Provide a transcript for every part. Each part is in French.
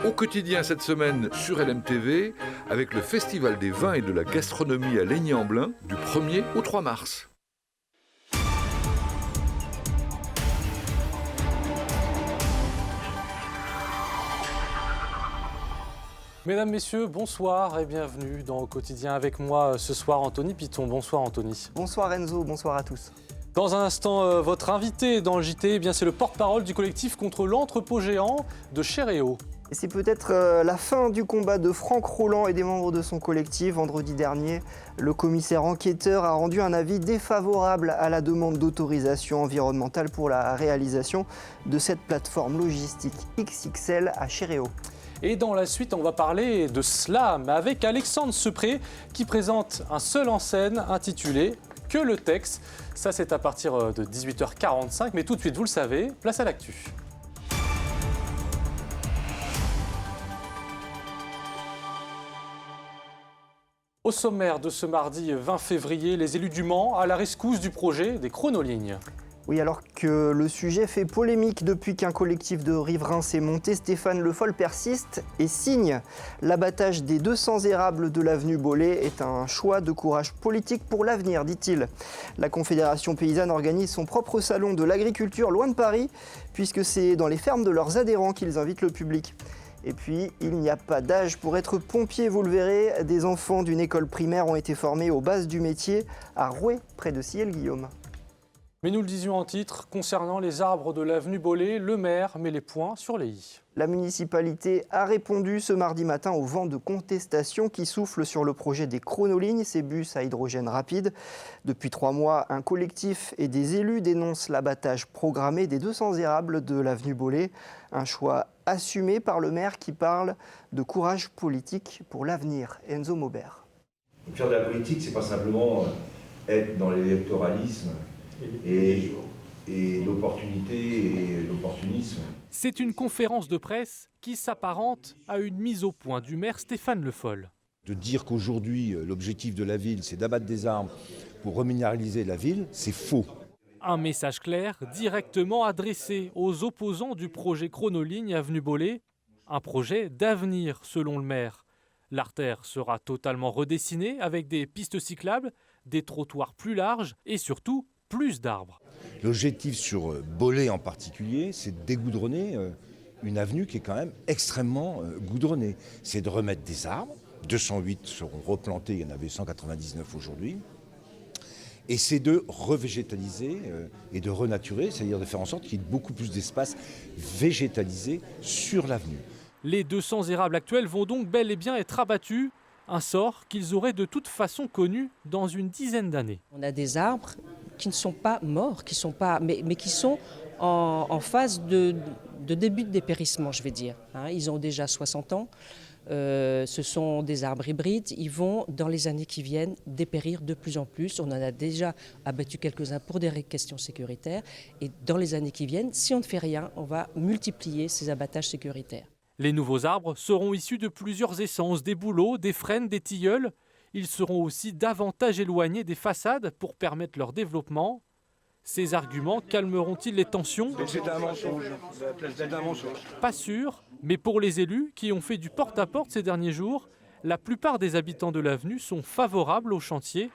Au quotidien cette semaine sur LMTV, avec le Festival des vins et de la gastronomie à Laigny-en-Blain du 1er au 3 mars. Mesdames, Messieurs, bonsoir et bienvenue dans Au quotidien avec moi ce soir Anthony Piton. Bonsoir Anthony. Bonsoir Enzo, bonsoir à tous. Dans un instant, votre invité dans le JT, eh bien, c'est le porte-parole du collectif contre l'entrepôt géant de Chéréo. Et c'est peut-être la fin du combat de Franck Rolland et des membres de son collectif. Vendredi dernier, le commissaire enquêteur a rendu un avis défavorable à la demande d'autorisation environnementale pour la réalisation de cette plateforme logistique XXL à Chéréo. Et dans la suite, on va parler de slam avec Alexandre Sepré qui présente un seul en scène intitulé « Que le texte ». Ça, c'est à partir de 18h45. Mais tout de suite, vous le savez, place à l'actu. Au sommaire de ce mardi 20 février, les élus du Mans à la rescousse du projet des chronolignes. Oui, alors que le sujet fait polémique depuis qu'un collectif de riverains s'est monté, Stéphane Le Foll persiste et signe. L'abattage des 200 érables de l'avenue Bollé est un choix de courage politique pour l'avenir, dit-il. La Confédération paysanne organise son propre salon de l'agriculture loin de Paris, puisque c'est dans les fermes de leurs adhérents qu'ils invitent le public. Et puis, il n'y a pas d'âge pour être pompier, vous le verrez. Des enfants d'une école primaire ont été formés aux bases du métier à Rouet, près de Ciel-Guillaume. Mais nous le disions en titre, concernant les arbres de l'avenue Bollé, le maire met les points sur les i. La municipalité a répondu ce mardi matin au vent de contestation qui souffle sur le projet des chronolignes, ces bus à hydrogène rapide. Depuis 3 mois, un collectif et des élus dénoncent l'abattage programmé des 200 érables de l'avenue Bollé. Un choix assumé par le maire qui parle de courage politique pour l'avenir. Enzo Maubert. Faire de la politique, c'est pas simplement être dans l'électoralisme et l'opportunité et l'opportunisme. C'est une conférence de presse qui s'apparente à une mise au point du maire Stéphane Le Foll. De dire qu'aujourd'hui, l'objectif de la ville, c'est d'abattre des arbres pour reminéraliser la ville, c'est faux. Un message clair, directement adressé aux opposants du projet Chronoligne Avenue Bollé. Un projet d'avenir, selon le maire. L'artère sera totalement redessinée avec des pistes cyclables, des trottoirs plus larges et surtout plus d'arbres. L'objectif sur Bollé en particulier, c'est de dégoudronner une avenue qui est quand même extrêmement goudronnée. C'est de remettre des arbres, 208 seront replantés, il y en avait 199 aujourd'hui. Et c'est de revégétaliser et de renaturer, c'est-à-dire de faire en sorte qu'il y ait beaucoup plus d'espace végétalisé sur l'avenue. Les 200 érables actuels vont donc bel et bien être abattus, un sort qu'ils auraient de toute façon connu dans une dizaine d'années. On a des arbres qui ne sont pas morts, mais qui sont en phase de début de dépérissement, je vais dire. Ils ont déjà 60 ans. Ce sont des arbres hybrides, ils vont dans les années qui viennent dépérir de plus en plus. On en a déjà abattu quelques-uns pour des questions sécuritaires et dans les années qui viennent, si on ne fait rien, on va multiplier ces abattages sécuritaires. Les nouveaux arbres seront issus de plusieurs essences, des bouleaux, des frênes, des tilleuls. Ils seront aussi davantage éloignés des façades pour permettre leur développement. Ces arguments calmeront-ils les tensions ? C'est un mensonge. C'est un mensonge. Pas sûr, mais pour les élus qui ont fait du porte-à-porte ces derniers jours, la plupart des habitants de l'avenue sont favorables au chantier.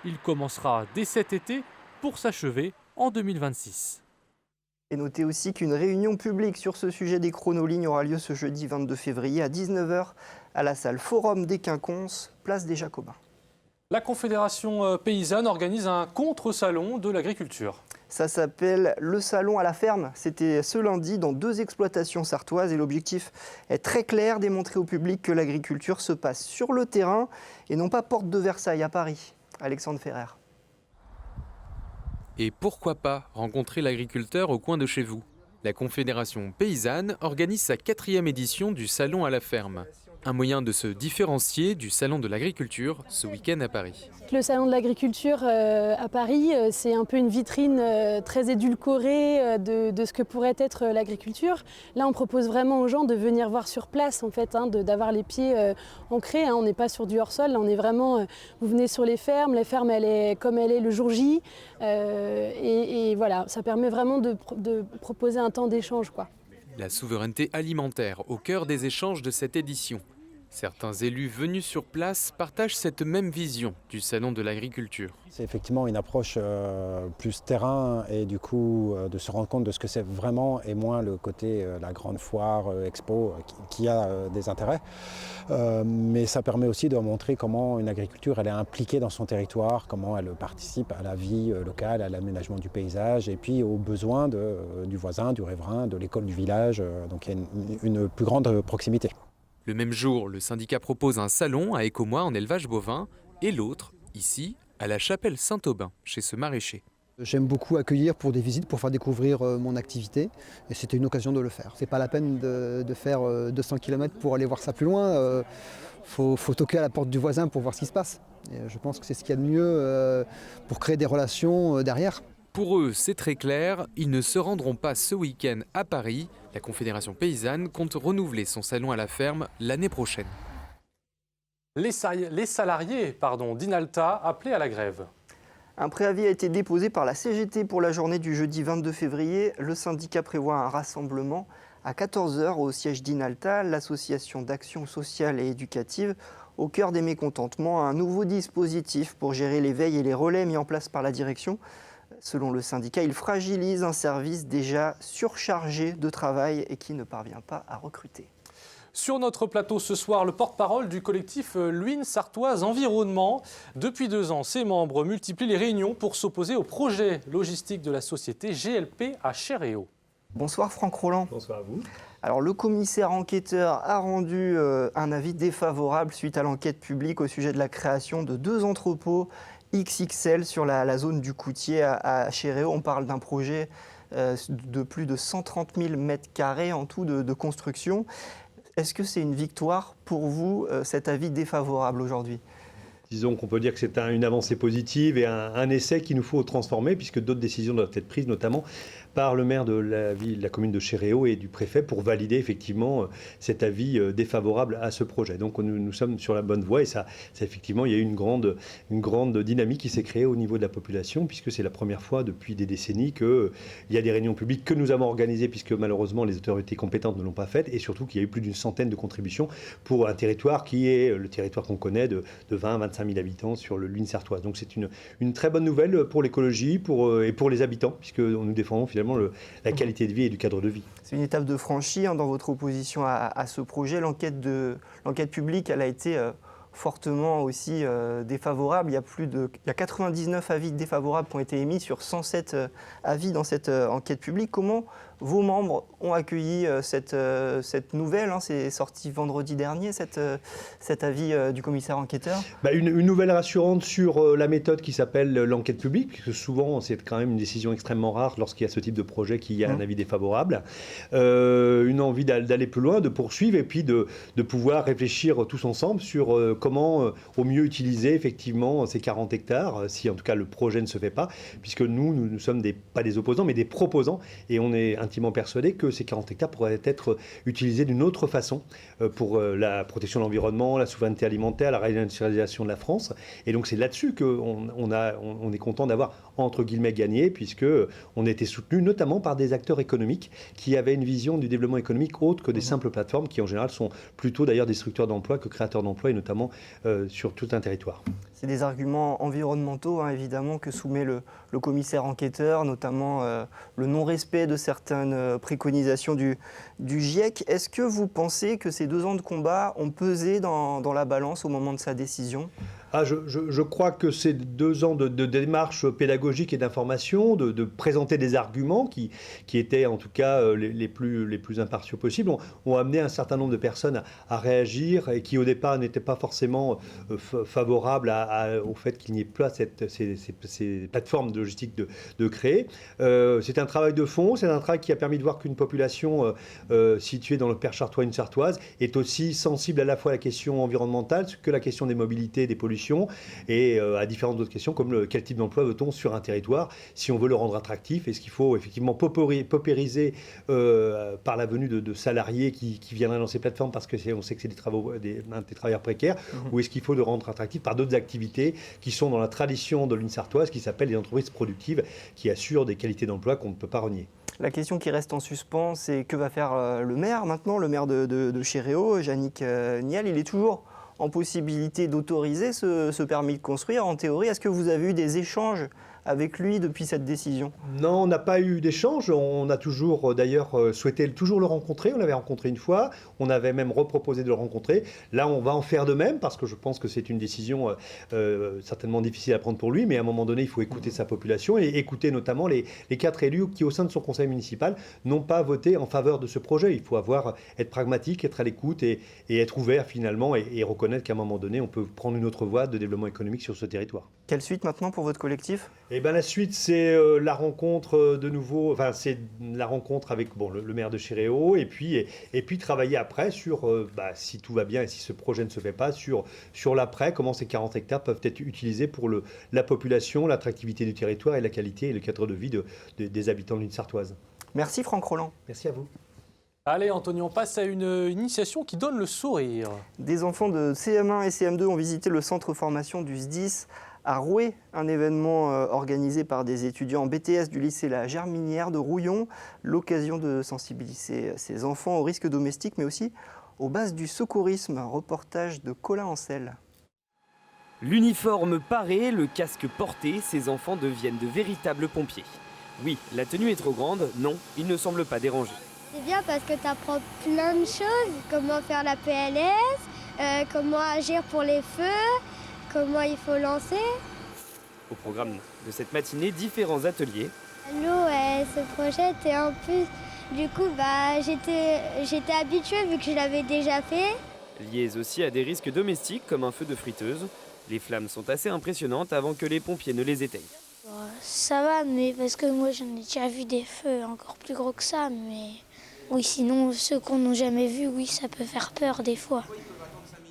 Il commencera dès cet été pour s'achever en 2026. Et notez aussi qu'une réunion publique sur ce sujet des chronolignes aura lieu ce jeudi 22 février à 19h à la salle Forum des Quinconces, place des Jacobins. La Confédération paysanne organise un contre-salon de l'agriculture. Ça s'appelle le salon à la ferme. C'était ce lundi dans 2 exploitations sartoises et l'objectif est très clair, démontrer au public que l'agriculture se passe sur le terrain et non pas porte de Versailles à Paris. Alexandre Ferrer. Et pourquoi pas rencontrer l'agriculteur au coin de chez vous ? La Confédération paysanne organise sa 4e édition du Salon à la ferme. Un moyen de se différencier du Salon de l'agriculture ce week-end à Paris. Le Salon de l'agriculture à Paris, c'est un peu une vitrine très édulcorée de ce que pourrait être l'agriculture. Là, on propose vraiment aux gens de venir voir sur place, en fait, d'avoir les pieds ancrés. On n'est pas sur du hors-sol, là, on est vraiment... vous venez sur les fermes, elle est comme elle est le jour J. Et voilà, ça permet vraiment de proposer un temps d'échange, quoi. la souveraineté alimentaire au cœur des échanges de cette édition. Certains élus venus sur place partagent cette même vision du Salon de l'agriculture. C'est effectivement une approche plus terrain et du coup de se rendre compte de ce que c'est vraiment et moins le côté la grande foire, expo qui a des intérêts. Mais ça permet aussi de montrer comment une agriculture elle est impliquée dans son territoire, comment elle participe à la vie locale, à l'aménagement du paysage et puis aux besoins du voisin, du riverain, de l'école du village. Donc il y a une plus grande proximité. Le même jour, le syndicat propose un salon à Écomois en élevage bovin et l'autre, ici, à la chapelle Saint-Aubin, chez ce maraîcher. J'aime beaucoup accueillir pour des visites, pour faire découvrir mon activité et c'était une occasion de le faire. C'est pas la peine de faire 200 km pour aller voir ça plus loin. Faut toquer à la porte du voisin pour voir ce qui se passe. Et je pense que c'est ce qu'il y a de mieux pour créer des relations derrière. Pour eux, c'est très clair, ils ne se rendront pas ce week-end à Paris. La Confédération paysanne compte renouveler son salon à la ferme l'année prochaine. Les salariés d'Inalta appelés à la grève. Un préavis a été déposé par la CGT pour la journée du jeudi 22 février. Le syndicat prévoit un rassemblement à 14 h au siège d'Inalta, l'association d'action sociale et éducative. Au cœur des mécontentements, un nouveau dispositif pour gérer les veilles et les relais mis en place par la direction. Selon le syndicat, il fragilise un service déjà surchargé de travail et qui ne parvient pas à recruter. Sur notre plateau ce soir, le porte-parole du collectif Luynes Sartoise Environnement. Depuis 2 ans, ses membres multiplient les réunions pour s'opposer au projet logistique de la société GLP à Chéréo. Bonsoir Franck Rolland. Bonsoir à vous. Alors le commissaire enquêteur a rendu un avis défavorable suite à l'enquête publique au sujet de la création de 2 entrepôts XXL sur la zone du Coutier à Chéréo. On parle d'un projet de plus de 130 000 m² en tout de construction. Est-ce que c'est une victoire pour vous, cet avis défavorable aujourd'hui ? Disons qu'on peut dire que c'est une avancée positive et un essai qu'il nous faut transformer, puisque d'autres décisions doivent être prises, notamment par le maire de la commune de Chéréo et du préfet pour valider effectivement cet avis défavorable à ce projet. Donc nous sommes sur la bonne voie et ça effectivement, il y a eu une grande dynamique qui s'est créée au niveau de la population, puisque c'est la première fois depuis des décennies qu'il y a des réunions publiques que nous avons organisées, puisque malheureusement les autorités compétentes ne l'ont pas faites, et surtout qu'il y a eu plus d'une centaine de contributions pour un territoire qui est le territoire qu'on connaît de 20-25 000 habitants sur le Luynes Sartoise. Donc c'est une très bonne nouvelle pour l'écologie et pour les habitants, puisque nous défendons finalement la qualité de vie et du cadre de vie. C'est une étape de franchie dans votre opposition à ce projet. L'enquête publique, elle a été fortement aussi défavorable. Il y a 99 avis défavorables qui ont été émis sur 107 avis dans cette enquête publique. Comment vos membres ont accueilli cette nouvelle, c'est sorti vendredi dernier, cet avis du commissaire enquêteur? Une nouvelle rassurante sur la méthode qui s'appelle l'enquête publique, puisque souvent c'est quand même une décision extrêmement rare lorsqu'il y a ce type de projet qu'il y a un avis défavorable. Une envie d'aller plus loin, de poursuivre et puis de pouvoir réfléchir tous ensemble sur comment au mieux utiliser effectivement ces 40 hectares, si en tout cas le projet ne se fait pas, puisque nous ne sommes pas des opposants mais des proposants, et on est intimement persuadé que ces 40 hectares pourraient être utilisés d'une autre façon pour la protection de l'environnement, la souveraineté alimentaire, la réindustrialisation de la France. Et donc c'est là-dessus qu'on est content d'avoir entre guillemets gagné, puisqu'on a été soutenu notamment par des acteurs économiques qui avaient une vision du développement économique autre que des simples plateformes qui en général sont plutôt d'ailleurs destructeurs d'emplois que créateurs d'emplois, et notamment sur tout un territoire. C'est des arguments environnementaux, évidemment, que soumet le commissaire enquêteur, notamment le non-respect de certaines préconisations du GIEC. Est-ce que vous pensez que ces 2 ans de combat ont pesé dans la balance au moment de sa décision ? Je crois que ces 2 ans de démarche pédagogique et d'information, de présenter des arguments qui étaient en tout cas les plus impartiaux possibles, ont amené un certain nombre de personnes à réagir, et qui au départ n'étaient pas forcément favorables au fait qu'il n'y ait pas ces plateformes de logistique de créer. C'est un travail de fond, c'est un travail qui a permis de voir qu'une population située dans le Perche-Sartois, une Sartoise, est aussi sensible à la fois à la question environnementale que la question des mobilités, des pollutions, et à différentes autres questions comme quel type d'emploi veut-on sur un territoire, si on veut le rendre attractif, est-ce qu'il faut effectivement paupériser par la venue de salariés qui viendraient dans ces plateformes parce qu'on sait que c'est des travailleurs précaires, ou est-ce qu'il faut le rendre attractif par d'autres activités qui sont dans la tradition de Luynes Sartoise, qui s'appellent les entreprises productives, qui assurent des qualités d'emploi qu'on ne peut pas renier. La question qui reste en suspens, c'est que va faire le maire maintenant, le maire de Chéréo, Yannick Niel. Il est toujours en possibilité d'autoriser ce permis de construire. En théorie, est-ce que vous avez eu des échanges avec lui depuis cette décision? Non, on n'a pas eu d'échange. On a toujours d'ailleurs souhaité toujours le rencontrer. On l'avait rencontré une fois. On avait même reproposé de le rencontrer. Là, on va en faire de même parce que je pense que c'est une décision certainement difficile à prendre pour lui. Mais à un moment donné, il faut écouter sa population et écouter notamment les 4 élus qui, au sein de son conseil municipal, n'ont pas voté en faveur de ce projet. Il faut être pragmatique, être à l'écoute et être ouvert finalement et reconnaître qu'à un moment donné, on peut prendre une autre voie de développement économique sur ce territoire. Quelle suite maintenant pour votre collectif? Eh ben, la suite, c'est la rencontre de nouveau, enfin c'est la rencontre avec le maire de Chéréo et puis travailler après sur, si tout va bien et si ce projet ne se fait pas, sur l'après, comment ces 40 hectares peuvent être utilisés pour la population, l'attractivité du territoire et la qualité et le cadre de vie des habitants de l'île sarthoise. Merci Franck Rolland. Merci à vous. Allez Anthony, on passe à une initiation qui donne le sourire. Des enfants de CM1 et CM2 ont visité le centre formation du SDIS à Roué, un événement organisé par des étudiants en BTS du lycée La Germinière de Rouillon. L'occasion de sensibiliser ces enfants aux risques domestiques, mais aussi aux bases du secourisme. Reportage de Colin Ancel. L'uniforme paré, le casque porté, ces enfants deviennent de véritables pompiers. Oui, la tenue est trop grande, non, ils ne semblent pas dérangés. C'est bien parce que tu apprends plein de choses, comment faire la PLS, comment agir pour les feux, comment il faut lancer. Au programme de cette matinée, différents ateliers. L'eau, ce projet était un peu... Du coup, j'étais habituée vu que je l'avais déjà fait. Liés aussi à des risques domestiques comme un feu de friteuse. Les flammes sont assez impressionnantes avant que les pompiers ne les éteignent. Ça va, mais parce que moi j'en ai déjà vu des feux encore plus gros que ça, mais oui, sinon ceux qu'on n'a jamais vus, oui, ça peut faire peur des fois.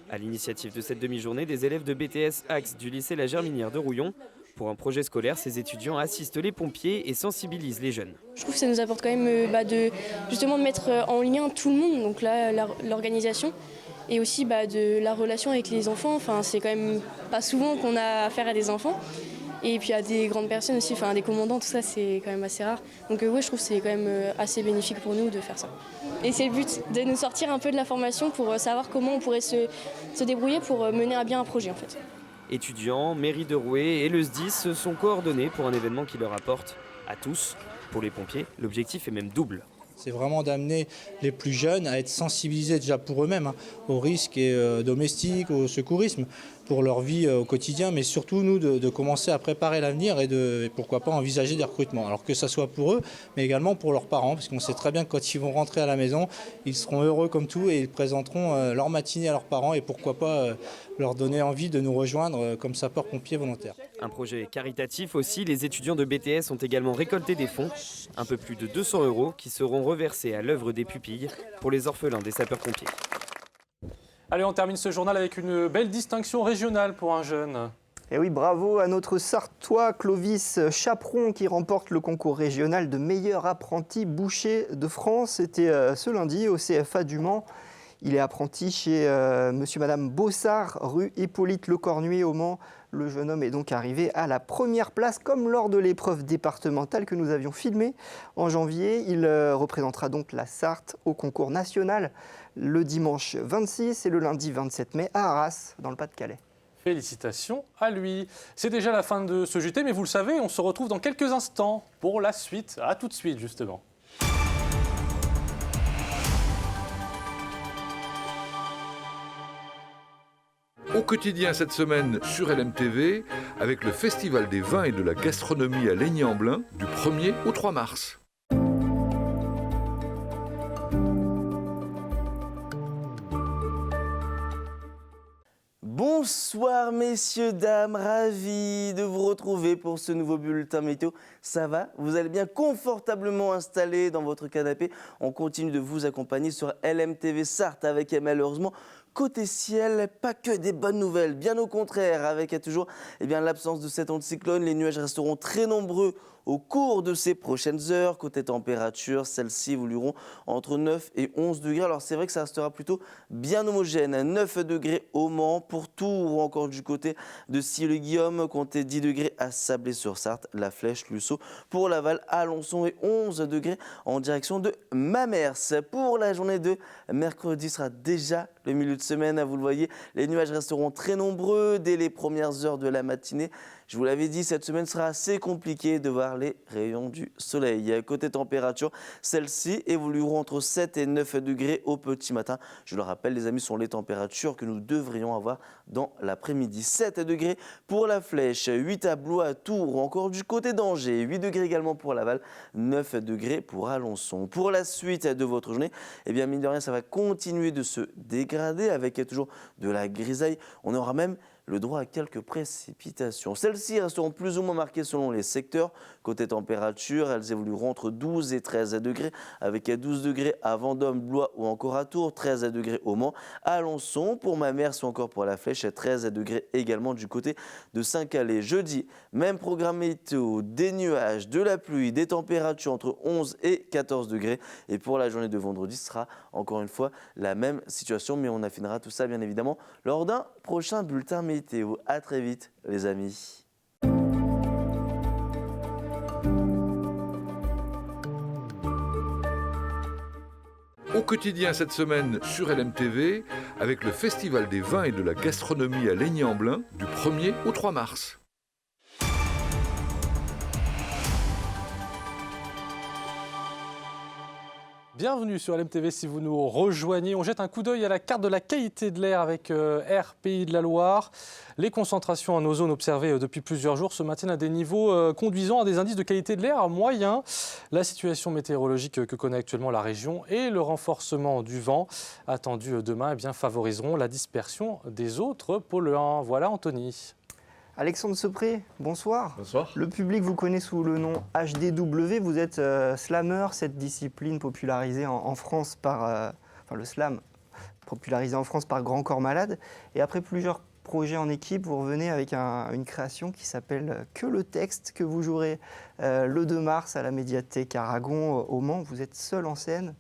À l'initiative de cette demi-journée, des élèves de BTS Axe du lycée La Germinière de Rouillon. Pour un projet scolaire, ces étudiants assistent les pompiers et sensibilisent les jeunes. Je trouve que ça nous apporte quand même de mettre en lien tout le monde, donc là l'organisation, et aussi de la relation avec les enfants. Enfin, c'est quand même pas souvent qu'on a affaire à des enfants. Et puis à des grandes personnes aussi, enfin des commandants, tout ça c'est quand même assez rare. Donc oui, je trouve que c'est quand même assez bénéfique pour nous de faire ça. Et c'est le but, de nous sortir un peu de la formation pour savoir comment on pourrait se débrouiller pour mener à bien un projet en fait. Étudiants, mairie de Roué et le SDIS se sont coordonnés pour un événement qui leur apporte à tous. Pour les pompiers, l'objectif est même double. C'est vraiment d'amener les plus jeunes à être sensibilisés déjà pour eux-mêmes, aux risques domestiques, au secourisme, pour leur vie au quotidien, mais surtout nous de commencer à préparer l'avenir et pourquoi pas envisager des recrutements. Alors que ça soit pour eux, mais également pour leurs parents, parce qu'on sait très bien que quand ils vont rentrer à la maison, ils seront heureux comme tout et ils présenteront leur matinée à leurs parents et pourquoi pas leur donner envie de nous rejoindre comme sapeurs-pompiers volontaires. Un projet caritatif aussi, les étudiants de BTS ont également récolté des fonds, un peu plus de 200 € qui seront reversés à l'œuvre des pupilles pour les orphelins des sapeurs-pompiers. Allez, on termine ce journal avec une belle distinction régionale pour un jeune. Et oui, bravo à notre Sartois Clovis Chaperon qui remporte le concours régional de meilleur apprenti boucher de France. C'était ce lundi au CFA du Mans. Il est apprenti chez monsieur madame Bossard, rue Hippolyte Lecornuet au Mans. Le jeune homme est donc arrivé à la première place, comme lors de l'épreuve départementale que nous avions filmée en janvier. Il représentera donc la Sarthe au concours national le dimanche 26 et le lundi 27 mai à Arras, dans le Pas-de-Calais. Félicitations à lui. C'est déjà la fin de ce JT, mais vous le savez, on se retrouve dans quelques instants pour la suite. À tout de suite, justement. Au quotidien cette semaine sur LMTV, avec le Festival des vins et de la gastronomie à Laigny-en-Blain du 1er au 3 mars. Bonsoir messieurs, dames, ravi de vous retrouver pour ce nouveau bulletin météo. Ça va? Vous allez bien confortablement installés dans votre canapé? On continue de vous accompagner sur LMTV Sarthe avec malheureusement côté ciel, pas que des bonnes nouvelles, bien au contraire, avec toujours l'absence de cet anticyclone. Les nuages resteront très nombreux au cours de ces prochaines heures. Côté température, celles-ci évolueront entre 9 et 11 degrés. Alors c'est vrai que ça restera plutôt bien homogène. 9 degrés au Mans, pour Tours ou encore du côté de Sille-Guillaume. Comptez 10 degrés à Sablé-sur-Sarthe, La Flèche, Luçon. Pour Laval, Alençon et 11 degrés en direction de Mamers. Pour la journée de mercredi, sera déjà le milieu de semaine. Vous le voyez, les nuages resteront très nombreux dès les premières heures de la matinée. Je vous l'avais dit, cette semaine sera assez compliquée de voir les rayons du soleil. Côté température, celles-ci évolueront entre 7 et 9 degrés au petit matin. Je le rappelle, les amis, sont les températures que nous devrions avoir dans l'après-midi. 7 degrés pour La Flèche, 8 à Blois, à Tours ou encore du côté d'Angers. 8 degrés également pour Laval, 9 degrés pour Alençon. Pour la suite de votre journée, eh bien, mine de rien, ça va continuer de se dégrader avec toujours de la grisaille. On aura même le droit à quelques précipitations. Celles-ci resteront plus ou moins marquées selon les secteurs. Côté température, elles évolueront entre 12 et 13 degrés, avec 12 degrés à Vendôme, Blois ou encore à Tours, 13 degrés au Mans, à Alençon, pour Mamers ou encore pour La Flèche, 13 degrés également du côté de Saint-Calais. Jeudi, même programme météo, des nuages, de la pluie, des températures entre 11 et 14 degrés. Et pour la journée de vendredi, ce sera encore une fois la même situation, mais on affinera tout ça bien évidemment lors d'un prochain bulletin météo. À très vite les amis. Au quotidien cette semaine sur LMTV, avec le Festival des vins et de la gastronomie à Laigny-en-Blain du 1er au 3 mars. Bienvenue sur LMTV si vous nous rejoignez. On jette un coup d'œil à la carte de la qualité de l'air avec Air Pays de la Loire. Les concentrations en ozone observées depuis plusieurs jours se maintiennent à des niveaux conduisant à des indices de qualité de l'air moyens. La situation météorologique que connaît actuellement la région et le renforcement du vent attendu demain favoriseront la dispersion des autres polluants. Voilà Anthony. Alexandre Sepré, bonsoir. Bonsoir. Le public vous connaît sous le nom HDW. Vous êtes slammer, cette discipline popularisée en France par... le slam, popularisé en France par Grand Corps Malade. Et après plusieurs projets en équipe, vous revenez avec une création qui s'appelle Que le texte, que vous jouerez le 2 mars à la médiathèque Aragon au Mans. Vous êtes seul en scène,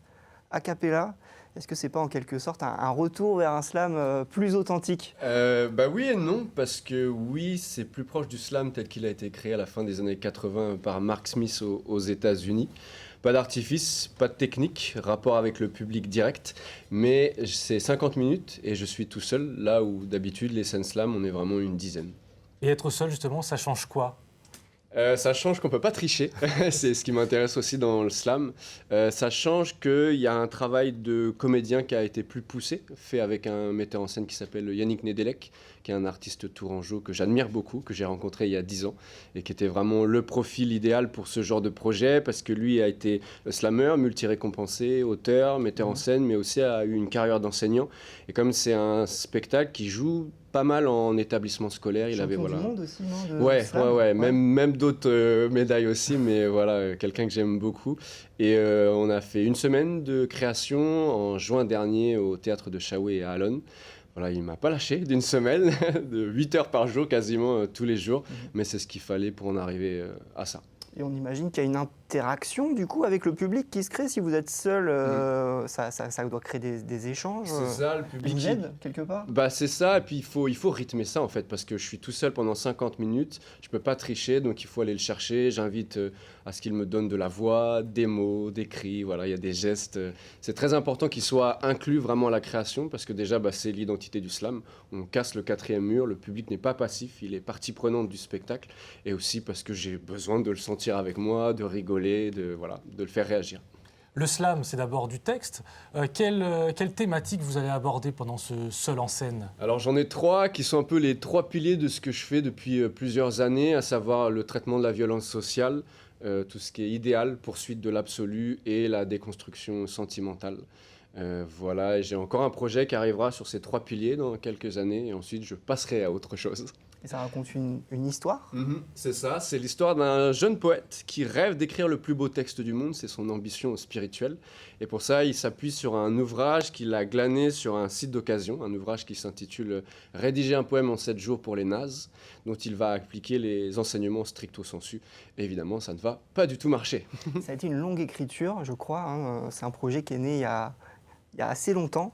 a cappella. Est-ce que ce n'est pas en quelque sorte un retour vers un slam plus authentique ? Oui et non, parce que oui, c'est plus proche du slam tel qu'il a été créé à la fin des années 80 par Mark Smith aux États-Unis. Pas d'artifice, pas de technique, rapport avec le public direct, mais c'est 50 minutes et je suis tout seul, là où d'habitude les scènes slam, on est vraiment une dizaine. Et être seul justement, ça change quoi ? Ça change qu'on ne peut pas tricher, c'est ce qui m'intéresse aussi dans le slam. Ça change qu'il y a un travail de comédien qui a été plus poussé, fait avec un metteur en scène qui s'appelle Yannick Nedelec, qui est un artiste tourangeau que j'admire beaucoup, que j'ai rencontré il y a 10 ans, et qui était vraiment le profil idéal pour ce genre de projet, parce que lui a été slammer, multi-récompensé, auteur, metteur en scène, mais aussi a eu une carrière d'enseignant. Et comme c'est un spectacle qui joue pas mal en établissement scolaire, il avait voilà. Du monde aussi, non, ouais. Même d'autres médailles aussi, mais voilà, quelqu'un que j'aime beaucoup. Et on a fait une semaine de création en juin dernier au théâtre de Chaoué et à Allonne. Voilà, il ne m'a pas lâché d'une semaine, de 8 heures par jour quasiment tous les jours, mais c'est ce qu'il fallait pour en arriver à ça. Et on imagine qu'il y a une interaction du coup avec le public qui se crée. Si vous êtes seul, ça doit créer des échanges. C'est ça, le public. Une aide quelque part. C'est ça, et puis il faut rythmer ça en fait, parce que je suis tout seul pendant 50 minutes, je ne peux pas tricher, donc il faut aller le chercher. J'invite à ce qu'il me donne de la voix, des mots, des cris, voilà, il y a des gestes. C'est très important qu'il soit inclus vraiment à la création, parce que déjà c'est l'identité du slam. On casse le 4e mur, le public n'est pas passif, il est partie prenante du spectacle, et aussi parce que j'ai besoin de le sentir avec moi, de rigoler, de le faire réagir. Le slam, c'est d'abord du texte. Quelle thématique vous allez aborder pendant ce seul en scène ? Alors j'en ai 3 qui sont un peu les 3 piliers de ce que je fais depuis plusieurs années, à savoir le traitement de la violence sociale, tout ce qui est idéal, poursuite de l'absolu et la déconstruction sentimentale. Voilà, et j'ai encore un projet qui arrivera sur ces 3 piliers dans quelques années et ensuite je passerai à autre chose. Et ça raconte une histoire. C'est ça, c'est l'histoire d'un jeune poète qui rêve d'écrire le plus beau texte du monde, c'est son ambition spirituelle. Et pour ça, il s'appuie sur un ouvrage qu'il a glané sur un site d'occasion, un ouvrage qui s'intitule « Rédiger un poème en 7 jours pour les nazes », dont il va appliquer les enseignements stricto sensu. Et évidemment, ça ne va pas du tout marcher. Ça a été une longue écriture, je crois. Hein. C'est un projet qui est né il y a assez longtemps,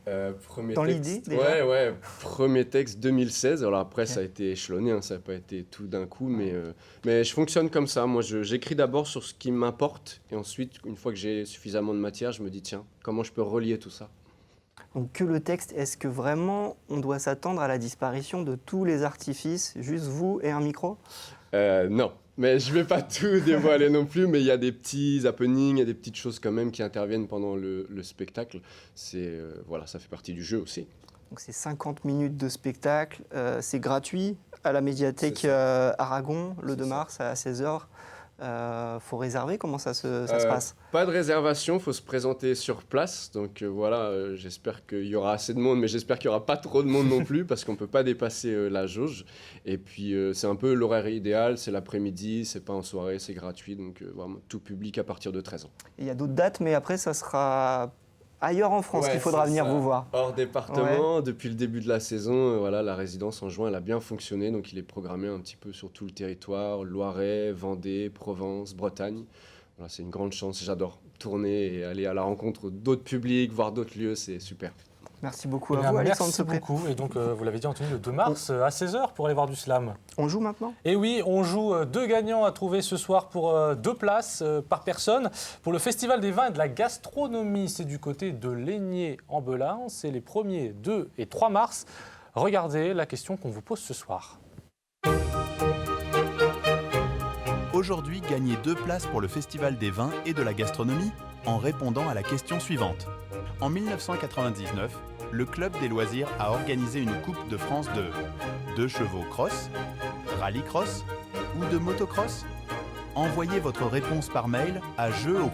dans l'idée déjà. Ouais, premier texte 2016, alors après ça a été échelonné, hein, ça n'a pas été tout d'un coup, mais je fonctionne comme ça, moi j'écris d'abord sur ce qui m'importe, et ensuite, une fois que j'ai suffisamment de matière, je me dis tiens, comment je peux relier tout ça ? Donc que le texte, est-ce que vraiment on doit s'attendre à la disparition de tous les artifices, juste vous et un micro ? Non. Mais je ne vais pas tout dévoiler non plus, mais il y a des petits happenings, il y a des petites choses quand même qui interviennent pendant le spectacle. Voilà, ça fait partie du jeu aussi. Donc c'est 50 minutes de spectacle, c'est gratuit à la médiathèque Aragon, le 2 mars à 16h. Faut réserver, comment ça se passe ? Pas de réservation, il faut se présenter sur place. Donc voilà, j'espère qu'il y aura assez de monde, mais j'espère qu'il n'y aura pas trop de monde non plus, parce qu'on ne peut pas dépasser la jauge. Et puis c'est un peu l'horaire idéal, c'est l'après-midi, c'est pas en soirée, c'est gratuit, donc vraiment tout public à partir de 13 ans. Il y a d'autres dates, mais après ça sera ailleurs en France qu'il faudra venir vous voir. Hors département, depuis le début de la saison, voilà, la résidence en juin, elle a bien fonctionné, donc il est programmé un petit peu sur tout le territoire, Loiret, Vendée, Provence, Bretagne. Voilà, c'est une grande chance, j'adore tourner et aller à la rencontre d'autres publics, voir d'autres lieux, c'est super. Merci beaucoup à vous, Alexandre Merci Sepré. beaucoup. Et donc, vous l'avez dit, Anthony, le 2 mars à 16h pour aller voir du slam. On joue maintenant ? Et oui, on joue 2 gagnants à trouver ce soir pour 2 places par personne pour le Festival des vins et de la gastronomie. C'est du côté de Laigné-en-Belin. C'est les 1er, 2 et 3 mars. Regardez la question qu'on vous pose ce soir. Aujourd'hui, gagnez 2 places pour le Festival des vins et de la gastronomie en répondant à la question suivante. En 1999, le Club des loisirs a organisé une Coupe de France de chevaux cross, rallycross ou de motocross. Envoyez votre réponse par mail à jeu@lmtv.fr.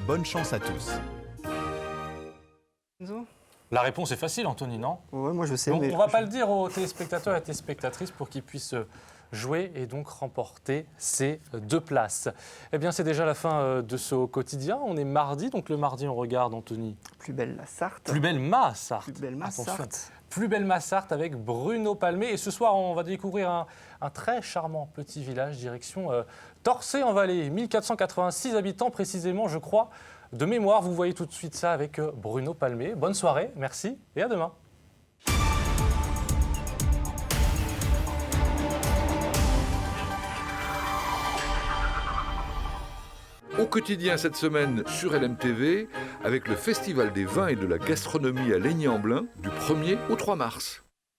Bonne chance à tous. La réponse est facile, Anthony, non ? Ouais, moi je sais. Donc, mais on ne va pas le dire aux téléspectateurs et aux téléspectatrices pour qu'ils puissent jouer et donc remporter ces 2 places. Eh bien, c'est déjà la fin de ce quotidien. On est mardi, donc le mardi, on regarde, Anthony. Plus belle la Sarthe. Plus belle ma Sarthe. Plus belle ma Sarthe. Plus belle ma Sarthe avec Bruno Palmé. Et ce soir, on va découvrir un très charmant petit village, direction Torcé-en-Vallée. 1486 habitants précisément, je crois. De mémoire, vous voyez tout de suite ça avec Bruno Palmé. Bonne soirée, merci et à demain. Au quotidien cette semaine sur LMTV, avec le Festival des vins et de la gastronomie à Laigné-en-Belin du 1er au 3 mars.